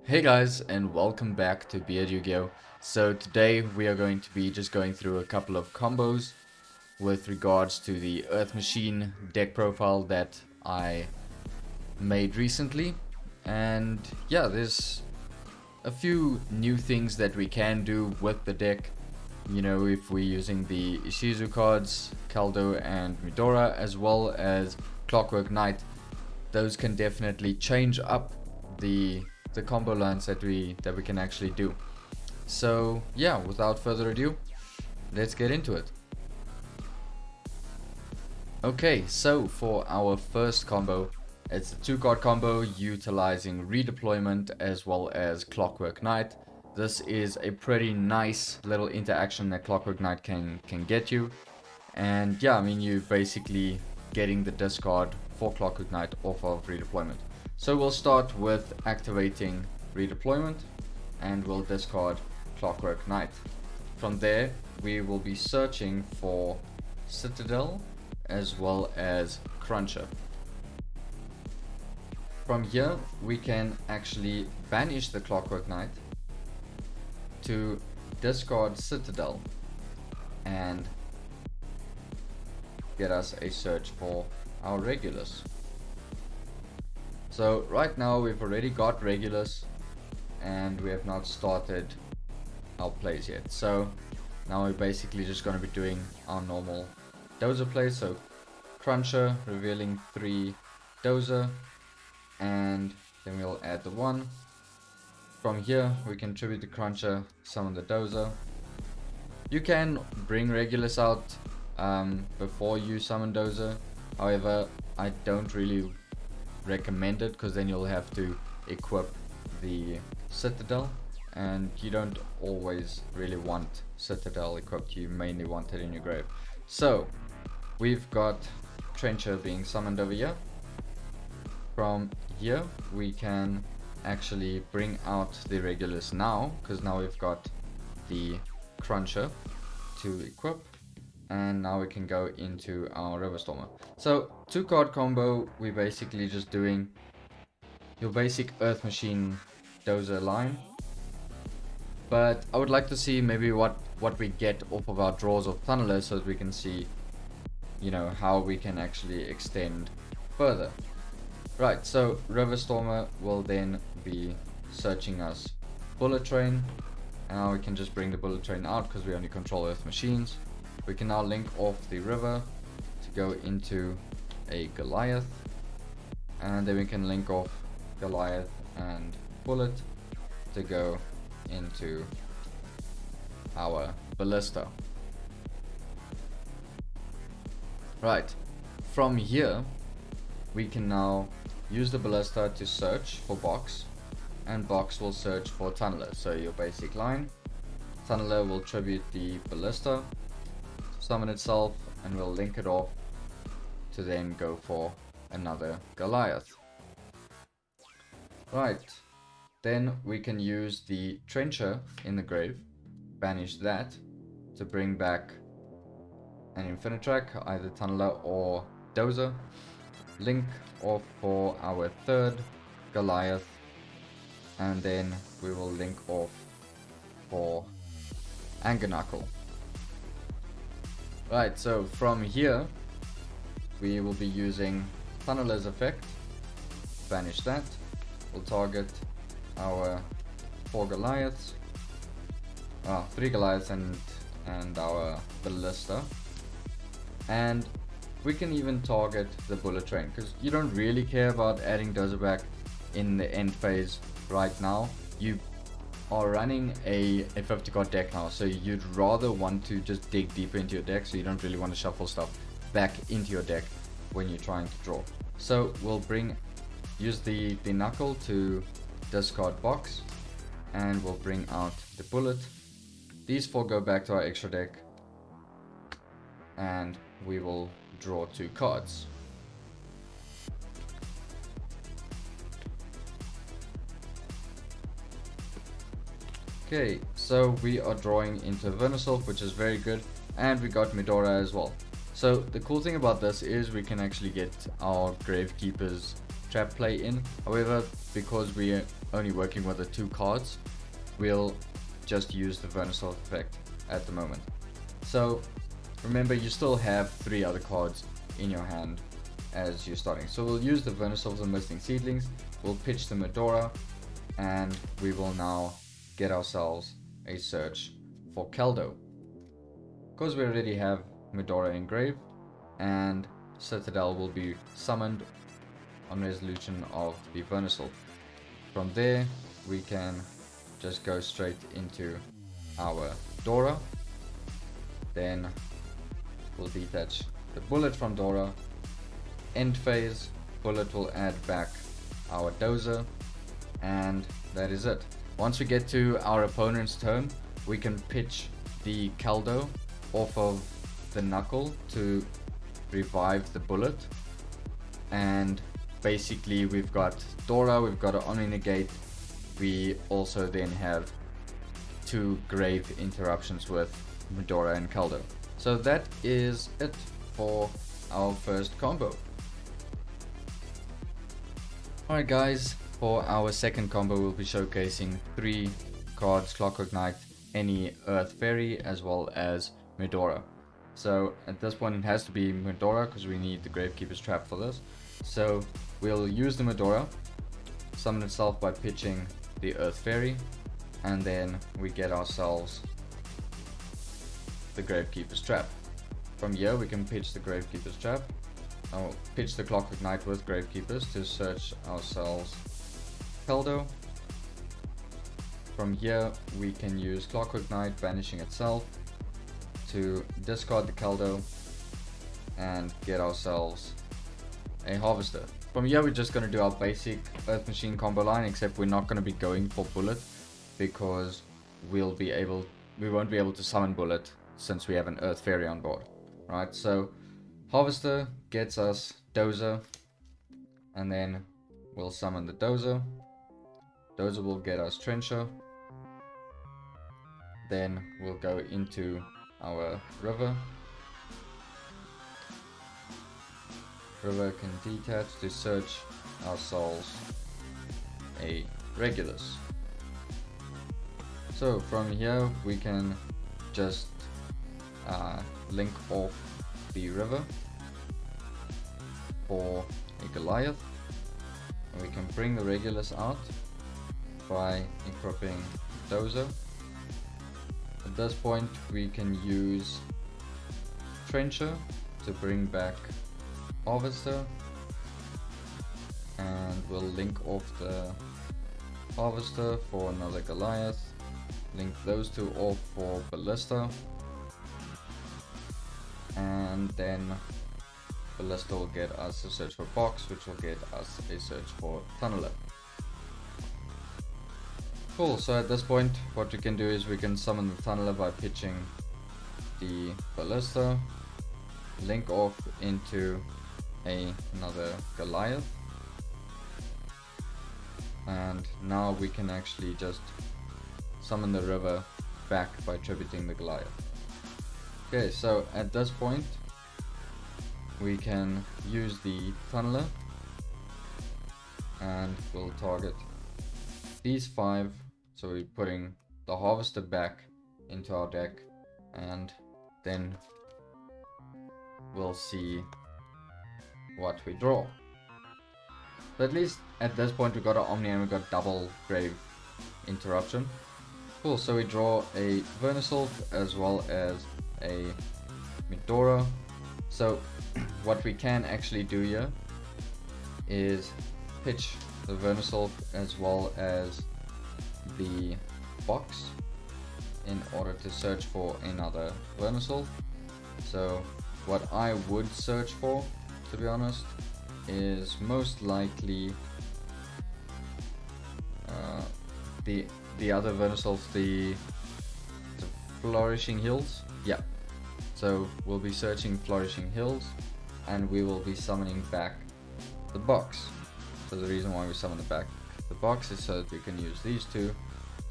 Hey guys, and welcome back to BeardYGO. So today we are going to be just going through a couple of combos with regards to the Earth Machine deck profile that I made recently. And yeah, there's a few new things that we can do with the deck. You know, if we're using the Ishizu cards, Caldo and Midora, as well as Clockwork Knight, those can definitely change up the combo lines that we can actually do. So yeah, without further ado, let's get into it. Okay, so for our first combo, it's a 2-card combo utilizing Redeployment as well as Clockwork Knight. This is a pretty nice little interaction that Clockwork Knight can get you. And yeah, I mean, you're basically getting the discard for Clockwork Knight off of Redeployment. So we'll start with activating Redeployment and we'll discard Clockwork Knight. From there, we will be searching for Citadel as well as Cruncher. From here, we can actually banish the Clockwork Knight to discard Citadel and get us a search for our Regulus. So right now we've already got Regulus and we have not started our plays yet. So now we're basically just going to be doing our normal Dozer plays. So Cruncher, revealing 3 Dozer, and then we'll add the 1. From here we can tribute the Cruncher, summon the Dozer. You can bring Regulus out before you summon Dozer. However, I don't really recommend it because then you'll have to equip the Citadel, and you don't always really want Citadel equipped. You mainly want it in your grave. So we've got Trencher being summoned over here. From here we can actually bring out the Regulus now, because now we've got the Cruncher to equip, and now we can go into our Riverstormer. So 2-card combo, we're basically just doing your basic Earth Machine Dozer line, but I would like to see maybe what we get off of our draws of Tunneler, so that we can see, you know, how we can actually extend further. Right, so Riverstormer will then be searching us Bullet Train, and now we can just bring the Bullet Train out because we only control Earth Machines. We can now link off the river to go into a Goliath, and then we can link off Goliath and Bullet to go into our Ballista. Right, from here we can now use the Ballista to search for Box, and Box will search for Tunneler. So your basic line, Tunneler will tribute the Ballista, summon itself, and we'll link it off to then go for another Goliath. Right, then we can use the Trencher in the grave, banish that to bring back an Infinitrack, either Tunneler or Dozer, link off for our 3rd Goliath, and then we will link off for Anger Knuckle. Right, so from here we will be using Tunneler's effect, banish that, we'll target our 4 Goliaths, 3 Goliaths and our Ballista, and we can even target the Bullet Train because you don't really care about adding Dozer back in the end phase right now. You are running a 50-card deck now, so you'd rather want to just dig deeper into your deck, so you don't really want to shuffle stuff back into your deck when you're trying to draw. So we'll use the Knuckle to discard Box, and we'll bring out the Bullet. These 4 go back to our extra deck, and we will draw 2 cards. Okay, so we are drawing into Venusaur, which is very good, and we got Midora as well. So the cool thing about this is we can actually get our Gravekeeper's trap play in. However, because we only working with the 2 cards, we'll just use the Venusaur effect at the moment. So remember, you still have 3 other cards in your hand as you're starting. So we'll use the Venusaur of the Misting Seedlings, we'll pitch the Medora, and we will now get ourselves a search for Caldo. Because we already have Medora engraved, and Citadel will be summoned on resolution of the Venusaur. From there, we can just go straight into our Dora. Then we'll detach the Bullet from Dora. End phase, Bullet will add back our Dozer, and that is it. Once we get to our opponent's turn, we can pitch the Caldo off of the Knuckle to revive the Bullet, and basically we've got Dora, we've got an Omni Negate, we also then have 2 grave interruptions with Medora and Caldo. So that is it for our first combo. Alright guys, for our second combo we'll be showcasing 3 cards, Clockwork Knight, any Earth Fairy, as well as Medora. So at this point it has to be Medora because we need the Gravekeeper's Trap for this. So we'll use the Medora, summon itself by pitching the Earth Fairy, and then we get ourselves the Gravekeeper's Trap. From here we can pitch the Gravekeeper's Trap. I'll pitch the Clockwork Knight with Gravekeepers to search ourselves Caldo. From here we can use Clockwork Knight banishing itself to discard the Caldo and get ourselves a Harvester. From here we're just going to do our basic Earth Machine combo line, except we're not going to be going for Bullet because we won't be able to summon Bullet since we have an Earth Fairy on board. Right, so Harvester gets us Dozer, and then we'll summon the Dozer. Dozer will get us Trencher. Then we'll go into our River. River can detach to search ourselves a Regulus. So from here we can just link off the River for a Goliath, and we can bring the Regulus out by equipping Dozer. At this point we can use Trencher to bring back Harvester, and we'll link off the Harvester for another Goliath, link those 2 off for Ballista, and then Ballista will get us a search for Box, which will get us a search for Tunneler. Cool, so at this point what we can do is we can summon the Tunneler by pitching the Ballista, link off into another Goliath, and now we can actually just summon the River back by tributing the Goliath. Okay, so at this point we can use the Tunneler, and we'll target these 5. So we're putting the Harvester back into our deck, and then we'll see what we draw. But at least at this point we got an Omni and we got double Grave Interruption. Cool, so we draw a Venusaur as well as a Medora. So what we can actually do here is pitch the Venusaur as well as the Box in order to search for another Venusaur. So what I would search for, to be honest, is most likely the other Venusaur, the Flourishing Hills. Yeah, so we'll be searching Flourishing Hills, and we will be summoning back the Box. So the reason why we summon the Box is so that we can use these 2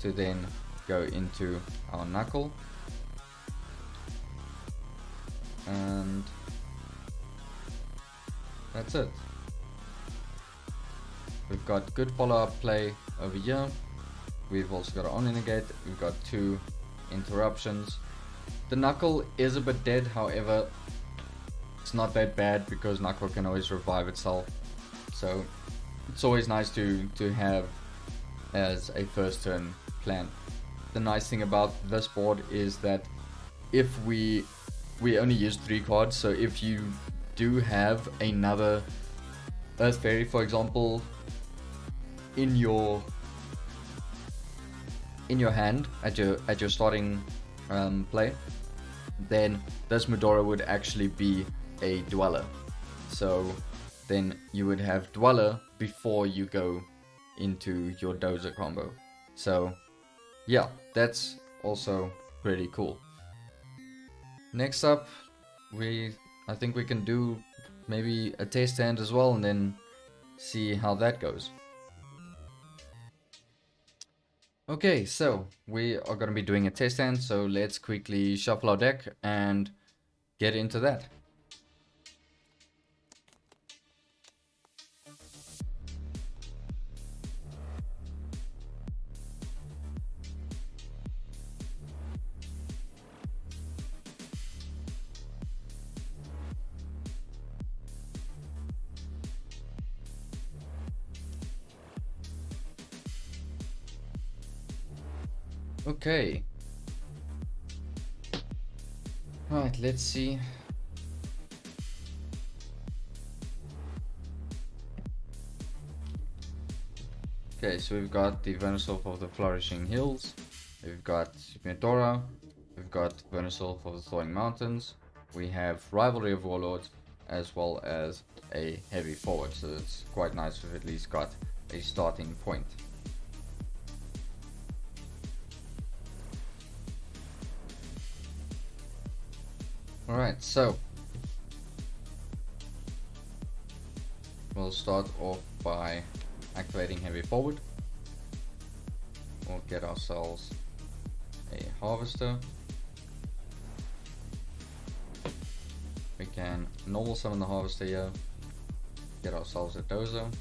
to then go into our Knuckle, and that's it. We've got good follow-up play over here. We've also got an on negate. We've got 2 interruptions. The Knuckle is a bit dead, however, it's not that bad because Knuckle can always revive itself. So it's always nice to have as a first turn plan. The nice thing about this board is that if we only use 3 cards, so if you do have another Earth Fairy, for example, in your hand at your starting play, then this Medora would actually be a Dweller. So then you would have Dweller before you go into your Dozer combo. So yeah, that's also pretty cool. Next up, I think we can do maybe a test hand as well and then see how that goes. Okay, so we are going to be doing a test hand, so let's quickly shuffle our deck and get into that. Okay. Right, let's see. Okay, so we've got the Venusaur of the Flourishing Hills, we've got Medora, we've got Venusaur of the Thawing Mountains, we have Rivalry of Warlords, as well as a heavy forward, so it's quite nice we've at least got a starting point. Alright, so we'll start off by activating heavy forward. We'll get ourselves a harvester. We can normal summon the harvester here, get ourselves a dozer.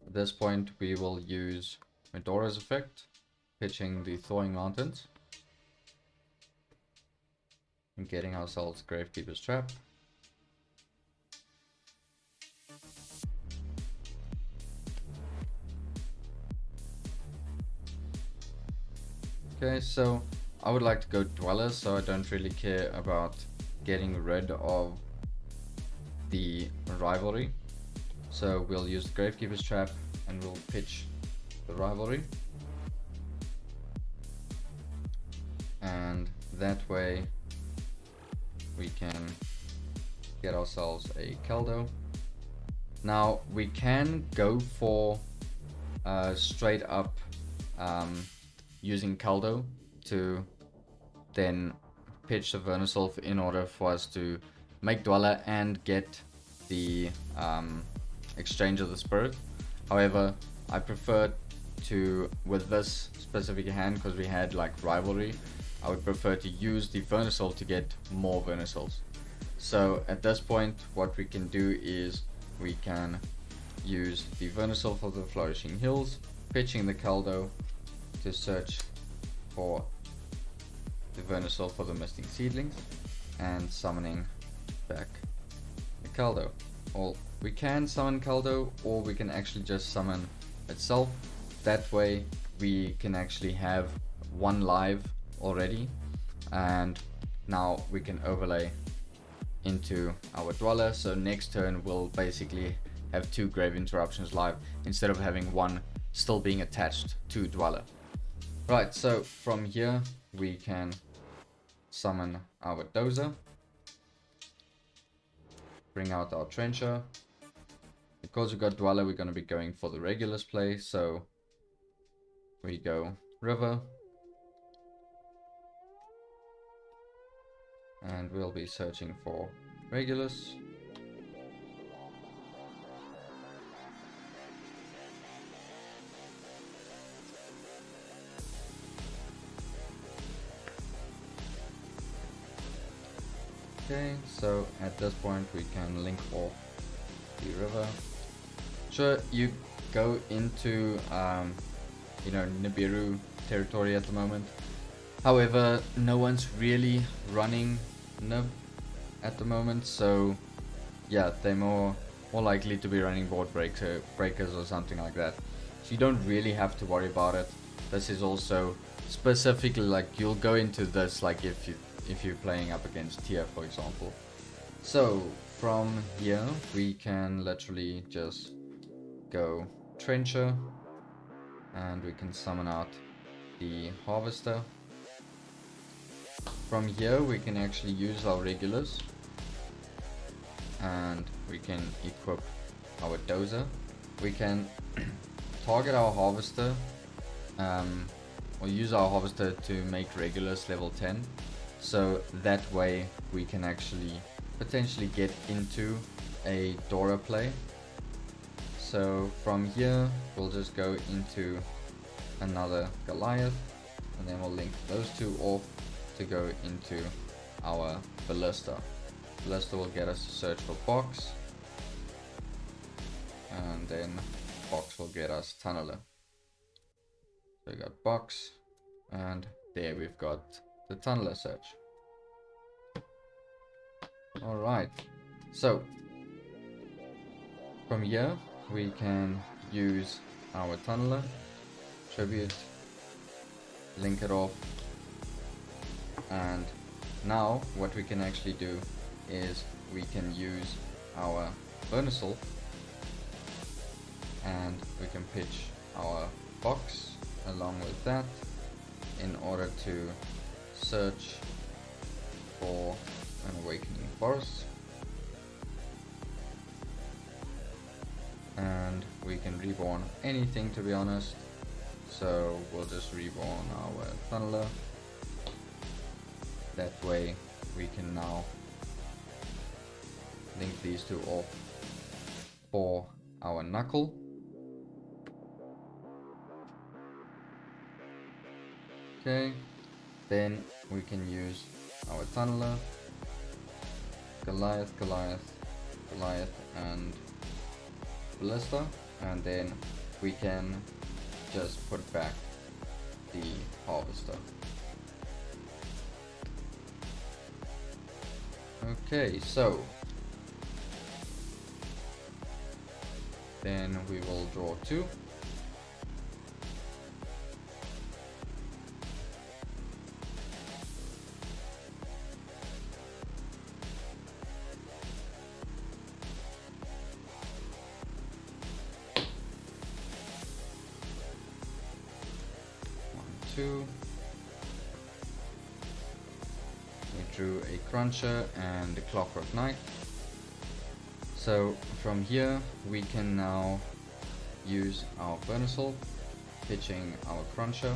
At this point we will use Medora's effect, pitching the Thawing Mountains and getting ourselves Gravekeeper's Trap. Okay, so I would like to go Dweller, so I don't really care about getting rid of the Rivalry. So we'll use the Gravekeeper's Trap and we'll pitch the Rivalry. And that way we can get ourselves a Keldo. Now we can go for straight up using Keldo to then pitch the Venusaur in order for us to make Dweller and get the exchange of the Spirit. However, I prefer to, with this specific hand, because we had like Rivalry, I would prefer to use the Venusaur to get more Venusaurs. So at this point what we can do is we can use the Venusaur for the Flourishing Hills, pitching the Keldo to search for the Venusaur for the Misting Seedlings, and summoning back the Keldo. Well, we can summon Keldo, or we can actually just summon itself. That way we can actually have one live already, and now we can overlay into our Dweller, so next turn we'll basically have 2 Grave Interruptions live instead of having one still being attached to Dweller. Right, so from here we can summon our Dozer, bring out our Trencher. Because we've got Dweller, we're going to be going for the Regulus play, so we go River, and we'll be searching for Regulus. Okay, so at this point we can link off the river. Sure, you go into Nibiru territory at the moment. However, no one's really running Nib at the moment, so yeah, they're more likely to be running board breakers or something like that. So you don't really have to worry about it. This is also specifically like you'll go into this like if you're playing up against tier, for example. So from here we can literally just go trencher, and we can summon out the harvester. From here we can actually use our regulars, and we can equip our dozer. We can target our harvester, or use our harvester to make regulars level 10, so that way we can actually potentially get into a Dora play. So from here we'll just go into another Goliath, and then we'll link those two off to go into our Ballista. Ballista will get us to search for box, and then box will get us tunneler. So we got box, and there we've got the tunneler search. Alright, so from here we can use our tunneler, tribute, link it off, and now what we can actually do is we can use our Venusaur, and we can pitch our box along with that in order to search for an awakening forest, and we can reborn anything, to be honest. So we'll just reborn our tunneler. That way we can now link these two off for our knuckle. Okay, then we can use our tunneler, Goliath, and Ballista, and then we can just put back the harvester. Okay, so then we will draw two. Two. We drew a cruncher and a clockwork knight. So from here we can now use our Venusaur, pitching our cruncher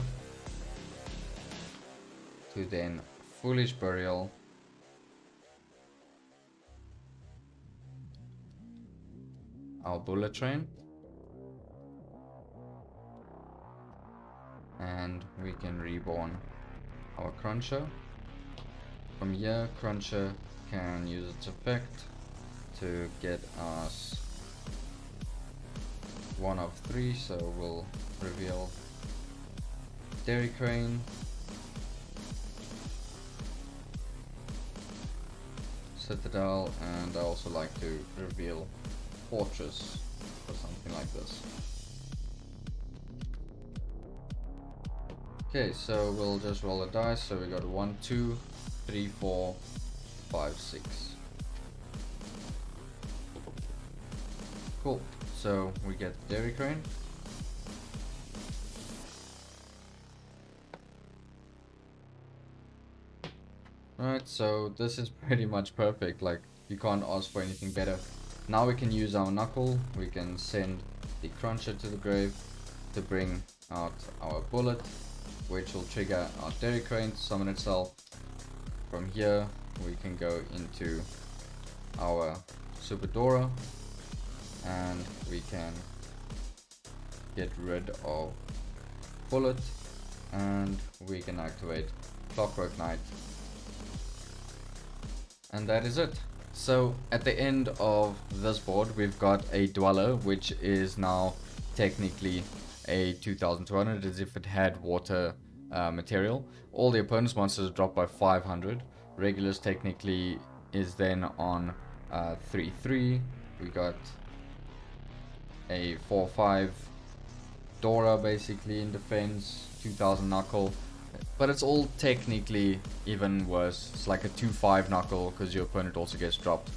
to then foolish burial, our bullet train, and we can reborn our cruncher. From here cruncher can use its effect to get us one of three, so we'll reveal Dairy Crane, Citadel, and I also like to reveal Fortress or something like this. Okay, so we'll just roll a dice. So we got 1, 2, 3, 4, 5, 6. Cool. So we get Dairy Crane. Alright, so this is pretty much perfect. Like, you can't ask for anything better. Now we can use our knuckle. We can send the cruncher to the grave to bring out our bullet, which will trigger our Dairy Crane to summon itself. From here we can go into our Super Dora, and we can get rid of bullet, and we can activate Clockwork Knight, And that is it. So at the end of this board, we've got a Dweller, which is now technically a 2200 as if it had water material. All the opponent's monsters drop by 500. Regulars technically is then on 3-3. We got a 4-5 Dora basically in defense, 2000 knuckle. But it's all technically even worse. It's like a 2-5 knuckle because your opponent also gets dropped.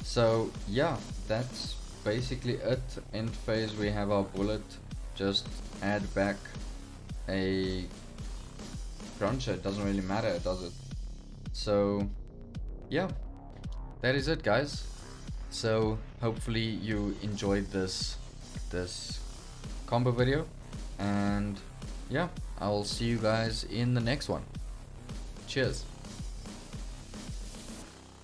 So yeah, that's basically it. End phase, we have our bullet. Just add back a cruncher. It doesn't really matter, does it? So yeah, that is it, guys. So hopefully you enjoyed this combo video, and yeah, I will see you guys in the next one. Cheers.